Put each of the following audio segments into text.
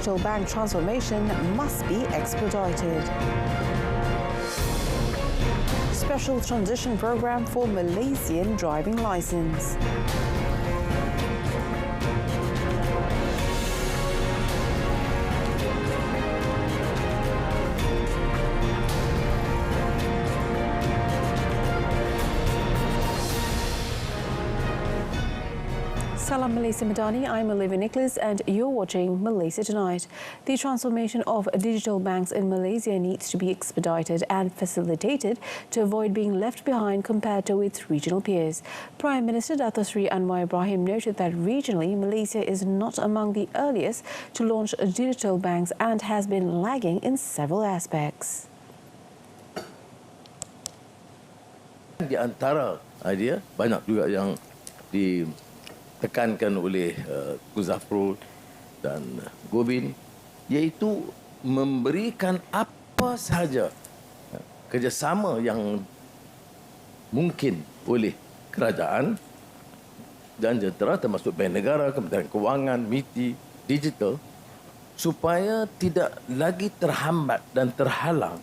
digital bank transformation must be expedited. Special transition program for Malaysian driving license. Salam Malaysia Madani, I'm Olivia Nicholas and you're watching Malaysia Tonight. The transformation of digital banks in Malaysia needs to be expedited and facilitated to avoid being left behind compared to its regional peers. Prime Minister Dato Sri Anwar Ibrahim noted that regionally Malaysia is not among the earliest to launch digital banks and has been lagging in several aspects. Di antara idea banyak juga yang ditekankan oleh Kuzafrul dan Gobin, iaitu memberikan apa sahaja kerjasama yang mungkin oleh kerajaan dan jentera termasuk Bank Negara, Kementerian Kewangan, MITI, digital, supaya tidak lagi terhambat dan terhalang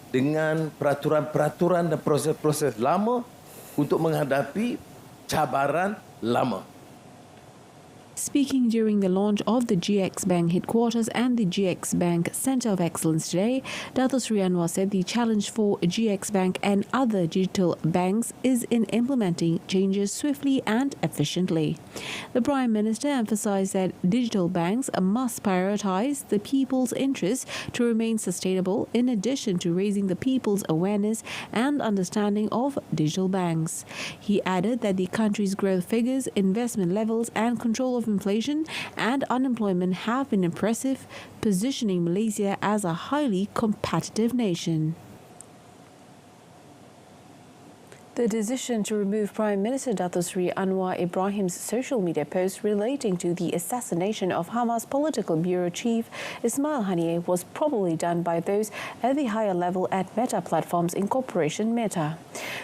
dengan peraturan-peraturan dan proses-proses lama untuk menghadapi cabaran lama. Speaking during the launch of the GX Bank headquarters and the GX Bank Centre of Excellence today, Dato Sri Anwar said the challenge for GX Bank and other digital banks is in implementing changes swiftly and efficiently. The Prime Minister emphasised that digital banks must prioritise the people's interests to remain sustainable, in addition to raising the people's awareness and understanding of digital banks. He added that the country's growth figures, investment levels and control of inflation and unemployment have been impressive, positioning Malaysia as a highly competitive nation. The decision to remove Prime Minister Dato Sri Anwar Ibrahim's social media post relating to the assassination of Hamas political bureau chief Ismail Haniyeh was probably done by those at the higher level at Meta Platforms Incorporation Meta.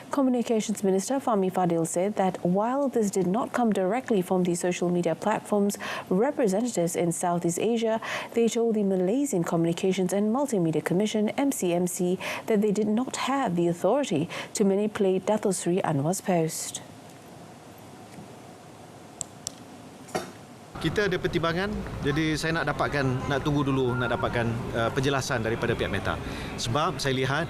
Communications Minister Fahmi Fadil said that while this did not come directly from the social media platforms' representatives in Southeast Asia, they told the Malaysian Communications and Multimedia Commission MCMC that they did not have the authority to manipulate Dato Sri Anwar's post. Kita ada pertimbangan, jadi saya nak tunggu dulu nak dapatkan penjelasan daripada pihak Meta. Sebab saya lihat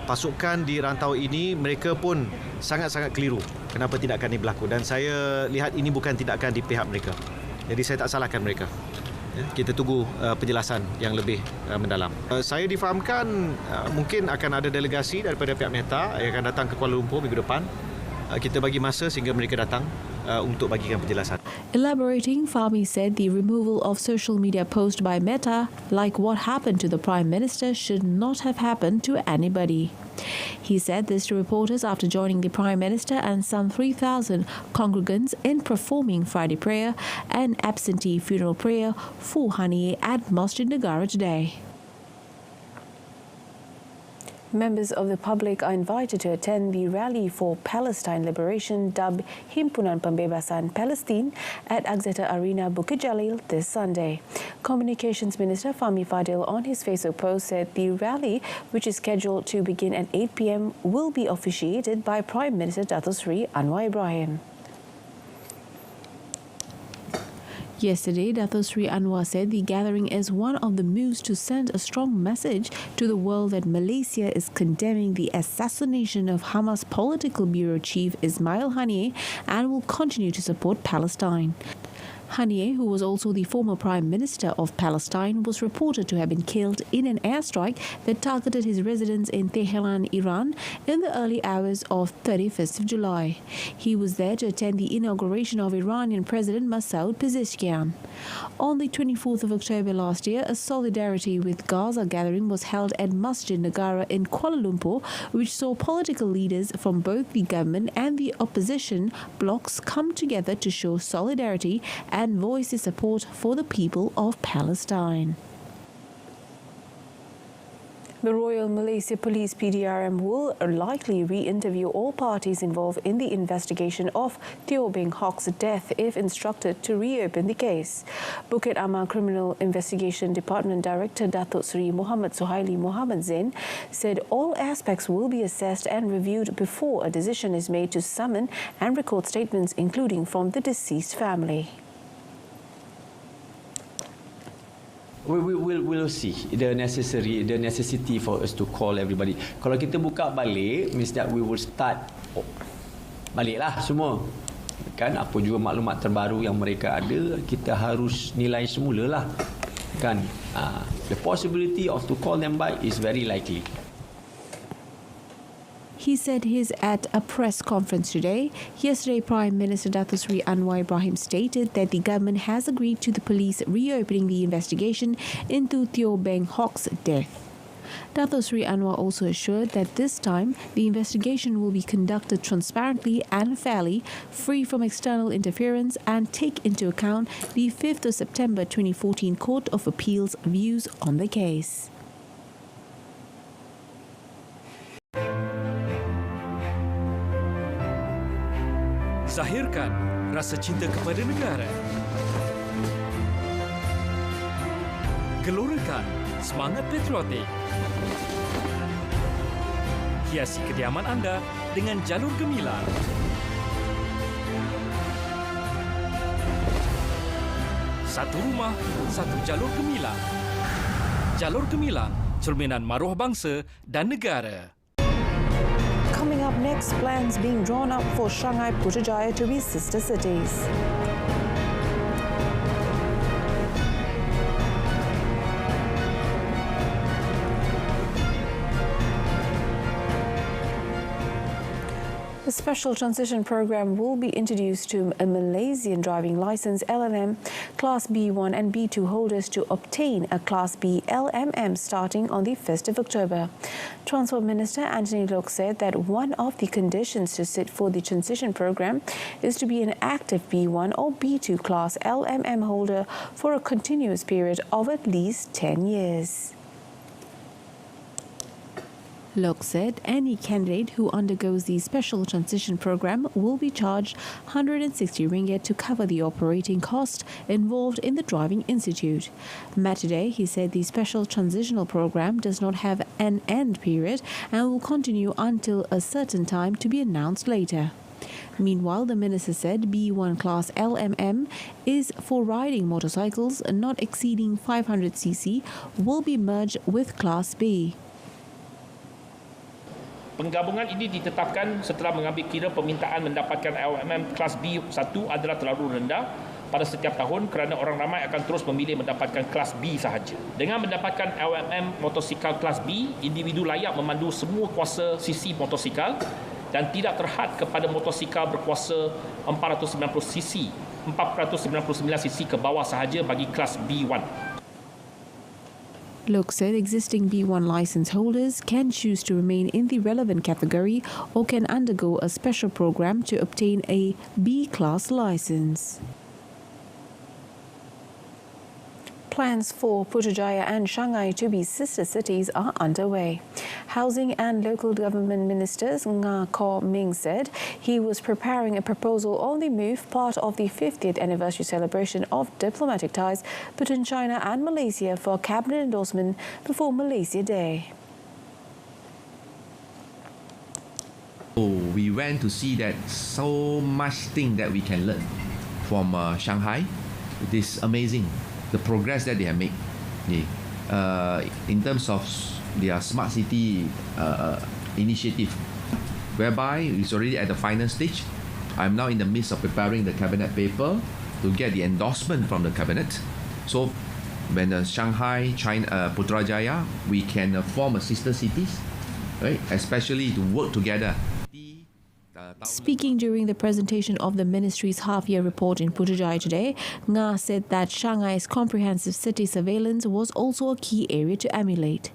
pasukan di rantau ini mereka pun sangat-sangat keliru kenapa tindakan ini berlaku, dan saya lihat ini bukan tindakan di pihak mereka. Jadi saya tak salahkan mereka. Kita tunggu penjelasan yang lebih mendalam. Saya difahamkan mungkin akan ada delegasi daripada pihak Meta yang akan datang ke Kuala Lumpur minggu depan. Kita bagi masa sehingga mereka datang untuk bagikan penjelasan. Elaborating, Fahmi said the removal of social media posts by Meta, like what happened to the Prime Minister, should not have happened to anybody. He said this to reporters after joining the Prime Minister and some 3,000 congregants in performing Friday prayer and absentee funeral prayer for Haniyeh at Masjid Negara today. Members of the public are invited to attend the Rally for Palestine Liberation dubbed Himpunan Pembebasan Palestin at Axiata Arena Bukit Jalil this Sunday. Communications Minister Fahmi Fadil on his Facebook post said the rally, which is scheduled to begin at 8 p.m, will be officiated by Prime Minister Dato Sri Anwar Ibrahim. Yesterday, Dato Sri Anwar said the gathering is one of the moves to send a strong message to the world that Malaysia is condemning the assassination of Hamas political bureau chief Ismail Haniyeh and will continue to support Palestine. Haniyeh, who was also the former Prime Minister of Palestine, was reported to have been killed in an airstrike that targeted his residence in Tehran, Iran, in the early hours of 31st of July. He was there to attend the inauguration of Iranian President Masoud Pezeshkian. On the 24th of October last year, a solidarity with Gaza gathering was held at Masjid Negara in Kuala Lumpur, which saw political leaders from both the government and the opposition blocs come together to show solidarity and voice his support for the people of Palestine. The Royal Malaysia Police PDRM will likely re-interview all parties involved in the investigation of Teo Beng Hock's death if instructed to reopen the case. Bukit Aman Criminal Investigation Department Director Datuk Seri Muhammad Suhaili Muhammad Zain said all aspects will be assessed and reviewed before a decision is made to summon and record statements, including from the deceased family. We'll see the necessity for us to call everybody. Kalau kita buka balik, means that we will start baliklah semua. Kan apa juga maklumat terbaru yang mereka ada, kita harus nilai semula lah. Kan the possibility of to call them back is very likely. He said he's at a press conference today. Yesterday, Prime Minister Datuk Seri Anwar Ibrahim stated that the government has agreed to the police reopening the investigation into Teo Beng Hock's death. Datuk Seri Anwar also assured that this time the investigation will be conducted transparently and fairly, free from external interference, and take into account the 5th of September 2014 Court of Appeal's views on the case. Zahirkan rasa cinta kepada negara. Gelorakan semangat patriotik. Hiasi kediaman anda dengan jalur gemilang. Satu rumah, satu jalur gemilang. Jalur gemilang, cerminan maruah bangsa dan negara. Coming up next, plans being drawn up for Shanghai Putrajaya to be sister cities. A special transition program will be introduced to a Malaysian driving license LLM Class B1 and B2 holders to obtain a Class B LMM starting on the 1st of October. Transport Minister Anthony Loke said that one of the conditions to sit for the transition program is to be an active B1 or B2 Class LMM holder for a continuous period of at least 10 years. Loke said any candidate who undergoes the special transition program will be charged 160 ringgit to cover the operating cost involved in the driving institute. Met today, he said the special transitional program does not have an end period and will continue until a certain time to be announced later. Meanwhile, the minister said B1 class LMM is for riding motorcycles not exceeding 500cc will be merged with Class B. Penggabungan ini ditetapkan setelah mengambil kira permintaan mendapatkan LMM Kelas B1 adalah terlalu rendah pada setiap tahun kerana orang ramai akan terus memilih mendapatkan Kelas B sahaja. Dengan mendapatkan LMM motosikal Kelas B, individu layak memandu semua kuasa sisi motosikal dan tidak terhad kepada motosikal berkuasa 499cc ke bawah sahaja bagi Kelas B1. Loke said existing B1 license holders can choose to remain in the relevant category or can undergo a special program to obtain a B-class license. Plans for Putrajaya and Shanghai to be sister cities are underway. Housing and Local Government Ministers Nga Khaw Ming said he was preparing a proposal on the move, part of the 50th anniversary celebration of diplomatic ties between China and Malaysia, for cabinet endorsement before Malaysia Day. We went to see that so much thing that we can learn from Shanghai. It is amazing. The progress that they have made in terms of their smart city initiative, whereby it's already at the final stage. I'm now in the midst of preparing the cabinet paper to get the endorsement from the cabinet. So when Shanghai, China, Putrajaya, we can form a sister cities, right? Especially to work together. Speaking during the presentation of the ministry's half-year report in Putrajaya today, Nga said that Shanghai's comprehensive city surveillance was also a key area to emulate.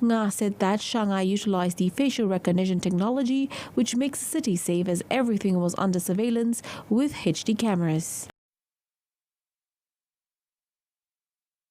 Nga said that Shanghai utilized the facial recognition technology, which makes the city safe as everything was under surveillance with HD cameras.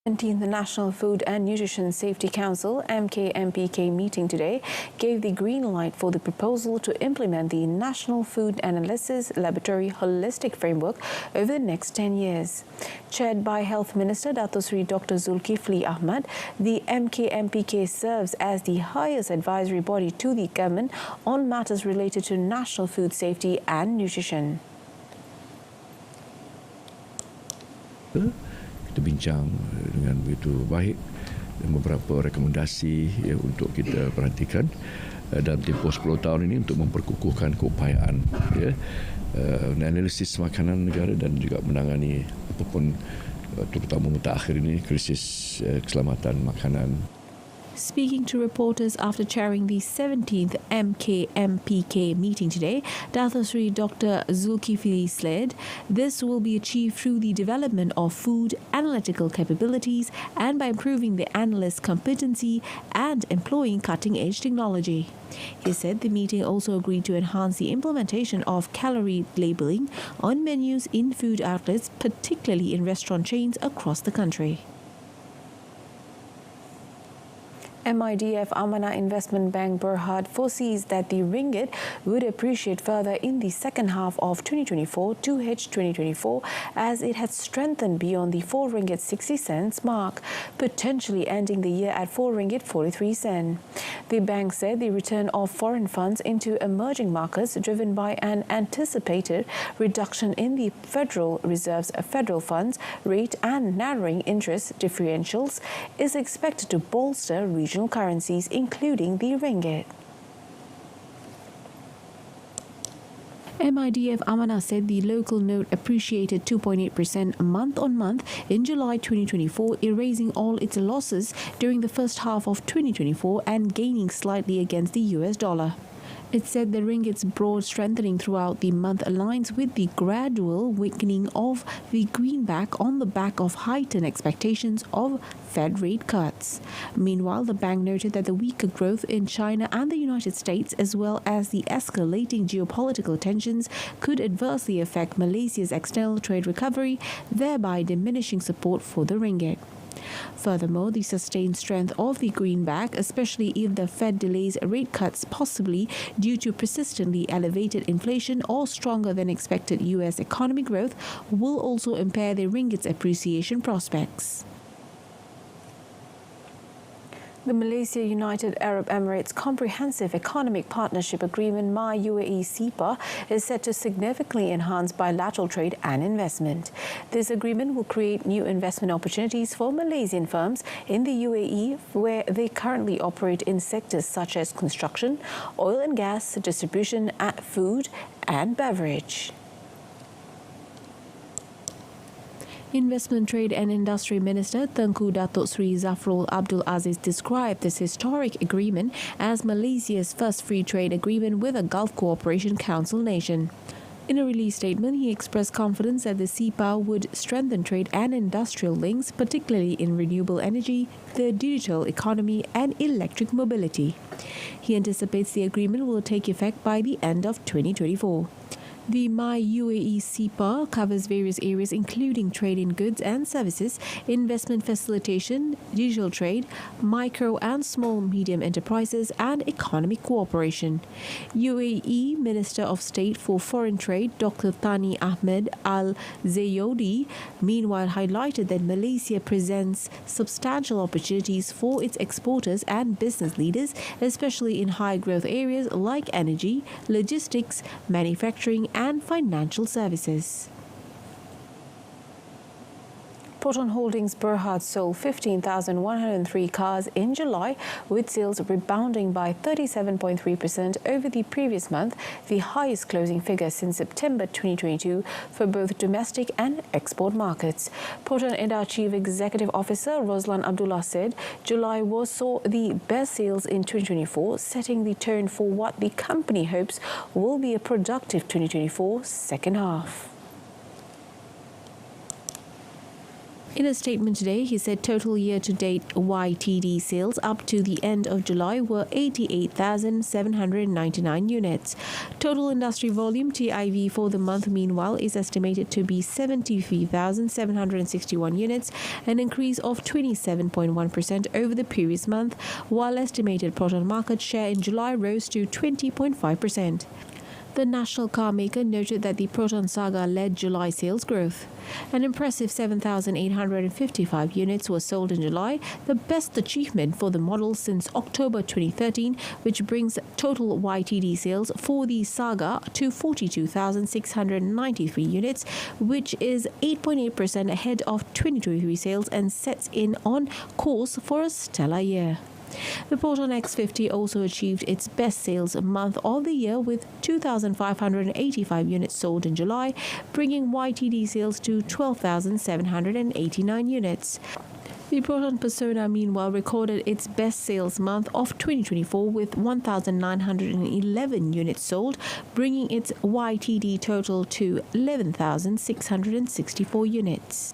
The National Food and Nutrition Safety Council (MKMPK) meeting today gave the green light for the proposal to implement the National Food Analysis Laboratory Holistic Framework over the next 10 years. Chaired by Health Minister Dato Sri Dr. Zulkifli Ahmad, the MKMPK serves as the highest advisory body to the government on matters related to national food safety and nutrition. Kita bincang dengan begitu baik dan beberapa rekomendasi untuk kita perhatikan dalam tempoh 10 tahun ini untuk memperkukuhkan keupayaan analisis makanan negara dan juga menangani apapun terutama mutakhir ini krisis keselamatan makanan. Speaking to reporters after chairing the 17th MKMPK meeting today, Dato Sri Dr. Zulkifli said this will be achieved through the development of food analytical capabilities and by improving the analyst's competency and employing cutting-edge technology. He said the meeting also agreed to enhance the implementation of calorie labelling on menus in food outlets, particularly in restaurant chains across the country. MIDF Amanah Investment Bank Berhad foresees that the ringgit would appreciate further in the second half of 2024 2H 2024 as it had strengthened beyond the 4 ringgit 60 cents mark, potentially ending the year at 4 ringgit 43 cent. The bank said the return of foreign funds into emerging markets driven by an anticipated reduction in the Federal Reserve's federal funds rate and narrowing interest differentials is expected to bolster regional currencies, including the ringgit. MIDF Amanah said the local note appreciated 2.8% month-on-month in July 2024, erasing all its losses during the first half of 2024 and gaining slightly against the US dollar. It said the ringgit's broad strengthening throughout the month aligns with the gradual weakening of the greenback on the back of heightened expectations of Fed rate cuts. Meanwhile, the bank noted that the weaker growth in China and the United States, as well as the escalating geopolitical tensions, could adversely affect Malaysia's external trade recovery, thereby diminishing support for the ringgit. Furthermore, the sustained strength of the greenback, especially if the Fed delays rate cuts, possibly due to persistently elevated inflation or stronger than expected US economy growth, will also impair the ringgit's appreciation prospects. The Malaysia United Arab Emirates Comprehensive Economic Partnership Agreement (MA-UAE SEPA) is set to significantly enhance bilateral trade and investment. This agreement will create new investment opportunities for Malaysian firms in the UAE, where they currently operate in sectors such as construction, oil and gas, distribution, food and beverage. Investment, Trade and Industry Minister Tengku Datuk Sri Zafrul Abdul Aziz described this historic agreement as Malaysia's first free trade agreement with a Gulf Cooperation Council nation. In a release statement, he expressed confidence that the SEPA would strengthen trade and industrial links, particularly in renewable energy, the digital economy and electric mobility. He anticipates the agreement will take effect by the end of 2024. The MA-UAE SEPA covers various areas including trade in goods and services, investment facilitation, digital trade, micro and small medium enterprises and economic cooperation. UAE Minister of State for Foreign Trade Dr. Thani Ahmed Al-Zayodi meanwhile highlighted that Malaysia presents substantial opportunities for its exporters and business leaders, especially in high growth areas like energy, logistics, manufacturing and financial services. Proton Holdings Berhad sold 15,103 cars in July, with sales rebounding by 37.3% over the previous month, the highest closing figure since September 2022 for both domestic and export markets. Proton Indah Chief Executive Officer Roslan Abdullah said July saw the best sales in 2024, setting the tone for what the company hopes will be a productive 2024 second half. In a statement today, he said total year-to-date YTD sales up to the end of July were 88,799 units. Total industry volume TIV for the month, meanwhile, is estimated to be 73,761 units, an increase of 27.1% over the previous month, while estimated proton market share in July rose to 20.5%. The national car maker noted that the Proton Saga led July sales growth. An impressive 7,855 units were sold in July, the best achievement for the model since October 2013, which brings total YTD sales for the Saga to 42,693 units, which is 8.8% ahead of 2023 sales and sets in on course for a stellar year. The Proton X50 also achieved its best sales month of the year with 2,585 units sold in July, bringing YTD sales to 12,789 units. The Proton Persona, meanwhile, recorded its best sales month of 2024 with 1,911 units sold, bringing its YTD total to 11,664 units.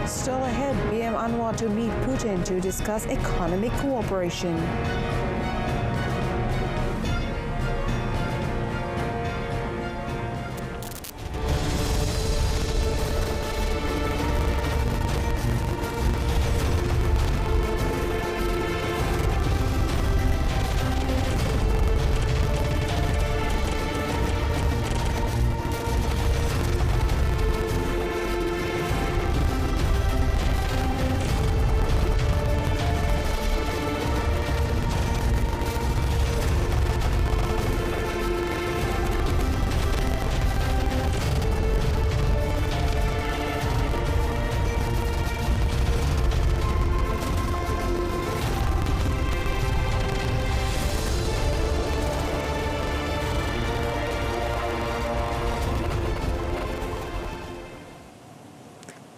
Still ahead, PM Anwar to meet Putin to discuss economic cooperation.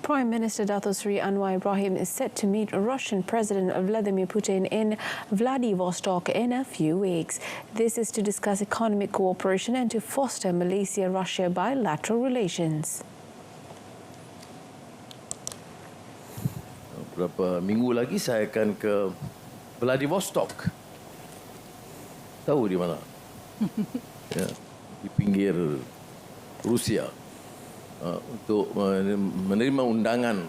Prime Minister Dato Sri Anwar Ibrahim is set to meet Russian President Vladimir Putin in Vladivostok in a few weeks. This is to discuss economic cooperation and to foster Malaysia-Russia bilateral relations. Beberapa minggu lagi saya akan ke Vladivostok. Tahu di mana? Ya, di pinggir Rusia. Untuk menerima undangan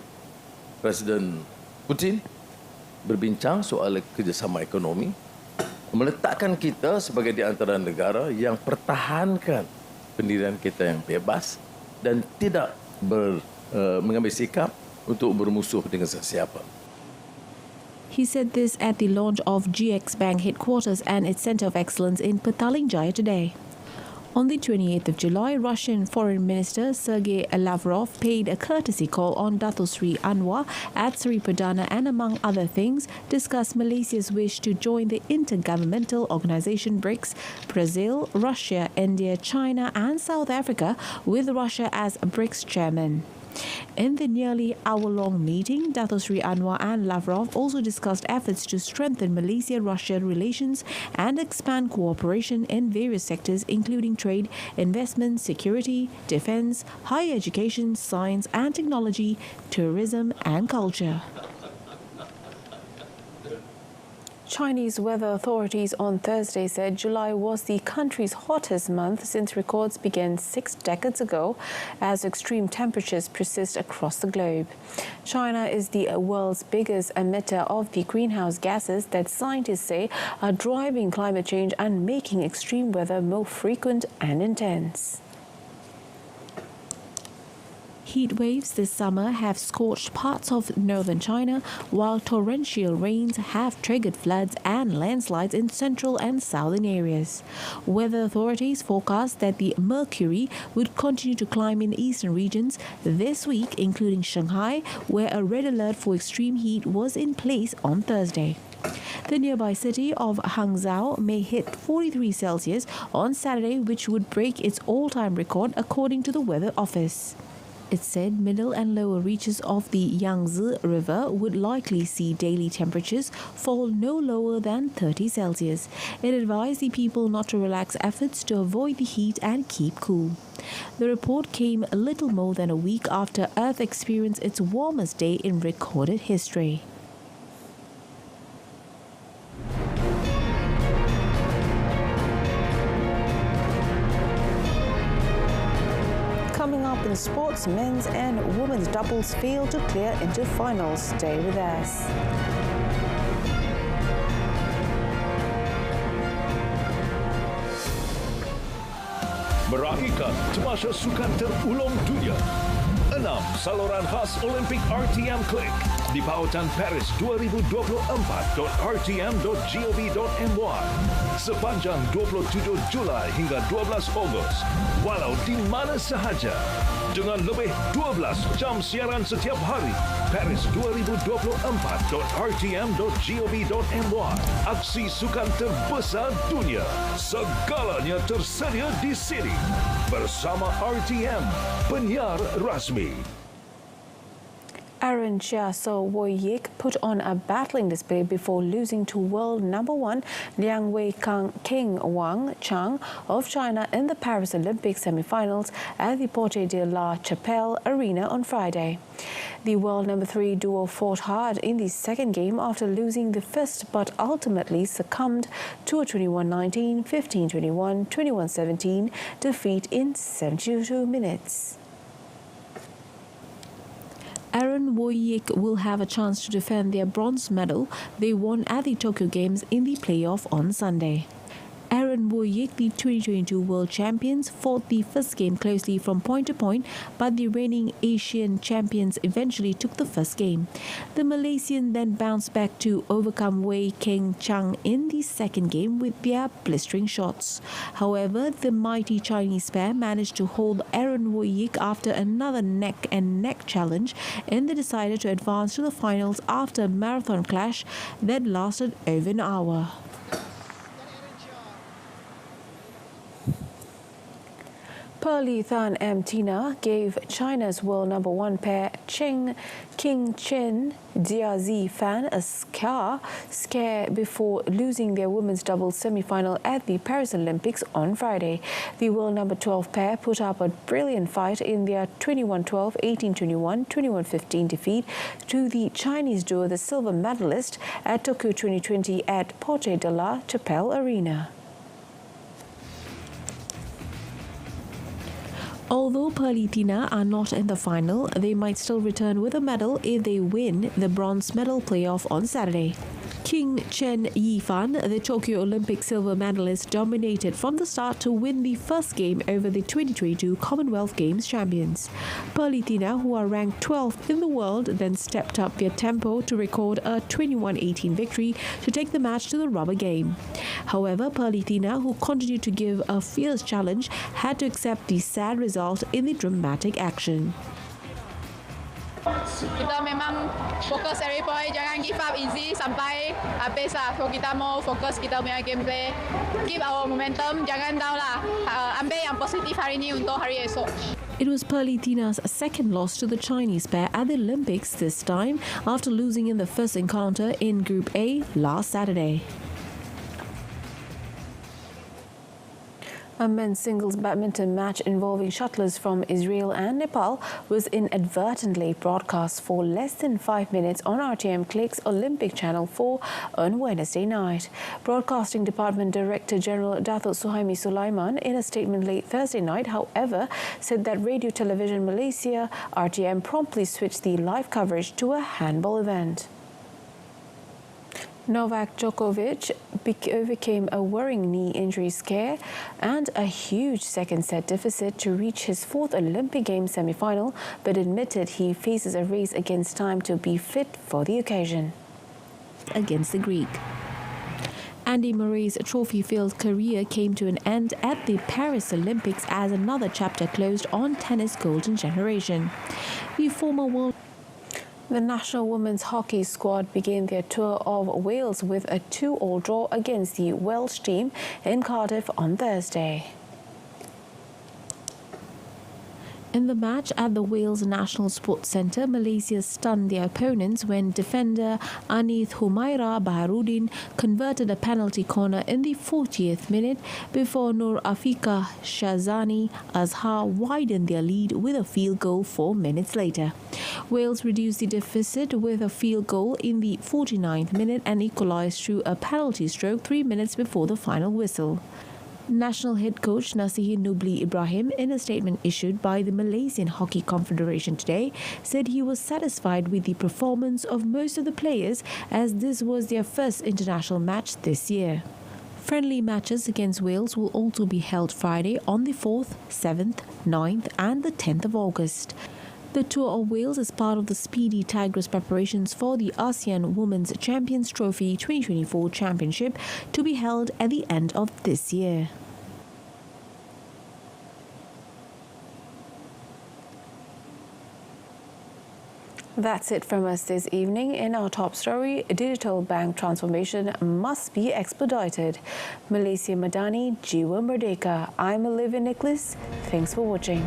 Presiden Putin berbincang soal kerjasama ekonomi, meletakkan kita sebagai di antara negara yang pertahankan pendirian kita yang bebas dan tidak mengambil sikap untuk bermusuh dengan sesiapa. He said this at the launch of GX Bank headquarters and its Centre of Excellence in Petaling Jaya today. On the 28th of July, Russian Foreign Minister Sergei Lavrov paid a courtesy call on Dato Sri Anwar at Sri Perdana and, among other things, discussed Malaysia's wish to join the intergovernmental organisation BRICS, Brazil, Russia, India, China and South Africa, with Russia as BRICS chairman. In the nearly hour-long meeting, Dato Sri Anwar and Lavrov also discussed efforts to strengthen Malaysia-Russia relations and expand cooperation in various sectors including trade, investment, security, defence, higher education, science and technology, tourism and culture. Chinese weather authorities on Thursday said July was the country's hottest month since records began 6 decades ago, as extreme temperatures persist across the globe. China is the world's biggest emitter of the greenhouse gases that scientists say are driving climate change and making extreme weather more frequent and intense. Heat waves this summer have scorched parts of northern China, while torrential rains have triggered floods and landslides in central and southern areas. Weather authorities forecast that the mercury would continue to climb in eastern regions this week, including Shanghai, where a red alert for extreme heat was in place on Thursday. The nearby city of Hangzhou may hit 43 Celsius on Saturday, which would break its all-time record according to the Weather Office. It said middle and lower reaches of the Yangtze River would likely see daily temperatures fall no lower than 30 Celsius. It advised the people not to relax efforts to avoid the heat and keep cool. The report came a little more than a week after Earth experienced its warmest day in recorded history. Coming up in sports, men's and women's doubles failed to clear into finals. Stay with us. Meraihkan semasa sukan terulung dunia. 6 saluran khas Olimpik RTM Klik di pautan Paris 2024.rtm.gov.my sepanjang 27 Julai hingga 12 Ogos, walau di mana sahaja. Dengan lebih 12 jam siaran setiap hari, Paris 2024.rtm.gov.my, aksi sukan terbesar dunia. Segalanya tersedia di sini. Bersama RTM, penyiar rasmi. Aaron Chia So Woi Yik put on a battling display before losing to world number 1 Liang Wei King Wang Chang of China in the Paris Olympic semi-finals at the Porte de la Chapelle Arena on Friday. The world number 3 duo fought hard in the second game after losing the first, but ultimately succumbed to a 21-19, 15-21, 21-17 defeat in 72 minutes. Aaron Woi Yik will have a chance to defend their bronze medal they won at the Tokyo Games in the playoff on Sunday. Aaron Woi Yik, the 2022 world champions, fought the first game closely from point to point, but the reigning Asian champions eventually took the first game. The Malaysian then bounced back to overcome Wei King Chang in the second game with their blistering shots. However, the mighty Chinese pair managed to hold Aaron Woi Yik after another neck-and-neck challenge and they decided to advance to the finals after a marathon clash that lasted over an hour. Pearly Than M. Tina gave China's world number 1 pair King Chen Jiazi Fan a scare before losing their women's doubles semi-final at the Paris Olympics on Friday. The world number 12 pair put up a brilliant fight in their 21-12, 18-21, 21-15 defeat to the Chinese duo, the silver medalist at Tokyo 2020 at Porte de la Chapelle Arena. Although Pearly Tina are not in the final, they might still return with a medal if they win the bronze medal playoff on Saturday. King Chen Yifan, the Tokyo Olympic silver medalist, dominated from the start to win the first game over the 2022 Commonwealth Games champions. Pearly Tina, who are ranked 12th in the world, then stepped up their tempo to record a 21-18 victory to take the match to the rubber game. However, Pearly Tina, who continued to give a fierce challenge, had to accept the sad result in the dramatic action. Kita memang fokus every point, jangan give up easy sampai habis lah. So kita mau fokus kita punya gameplay, keep our momentum, jangan down lah. Ambil yang positif hari ni untuk hari esok. It was Pearly Tina's second loss to the Chinese pair at the Olympics, this time after losing in the first encounter in Group A last Saturday. A men's singles badminton match involving shuttlers from Israel and Nepal was inadvertently broadcast for less than 5 minutes on RTM Click's Olympic Channel 4 on Wednesday night. Broadcasting Department Director General Datuk Suhaimi Sulaiman, in a statement late Thursday night, however, said that Radio Television Malaysia RTM promptly switched the live coverage to a handball event. Novak Djokovic overcame a worrying knee injury scare and a huge second-set deficit to reach his 4th Olympic Games semi-final, but admitted he faces a race against time to be fit for the occasion. Against the Greek. Andy Murray's trophy-filled career came to an end at the Paris Olympics as another chapter closed on tennis' golden generation. The former world The national women's hockey squad began their tour of Wales with a 2-2 draw against the Welsh team in Cardiff on Thursday. In the match at the Wales National Sports Centre, Malaysia stunned their opponents when defender Anith Humaira Baharudin converted a penalty corner in the 40th minute before Nur Afika Shazani Azhar widened their lead with a field goal 4 minutes later. Wales reduced the deficit with a field goal in the 49th minute and equalised through a penalty stroke 3 minutes before the final whistle. National head coach Nasihin Nubli Ibrahim, in a statement issued by the Malaysian Hockey Confederation today, said he was satisfied with the performance of most of the players as this was their first international match this year. Friendly matches against Wales will also be held Friday on the 4th, 7th, 9th and the 10th of August. The Tour of Wales is part of the Speedy Tigress preparations for the ASEAN Women's Champions Trophy 2024 Championship to be held at the end of this year. That's it from us this evening. In our top story, digital bank transformation must be expedited. Malaysia Madani, Jiwa Merdeka. I'm Olivia Nicholas. Thanks for watching.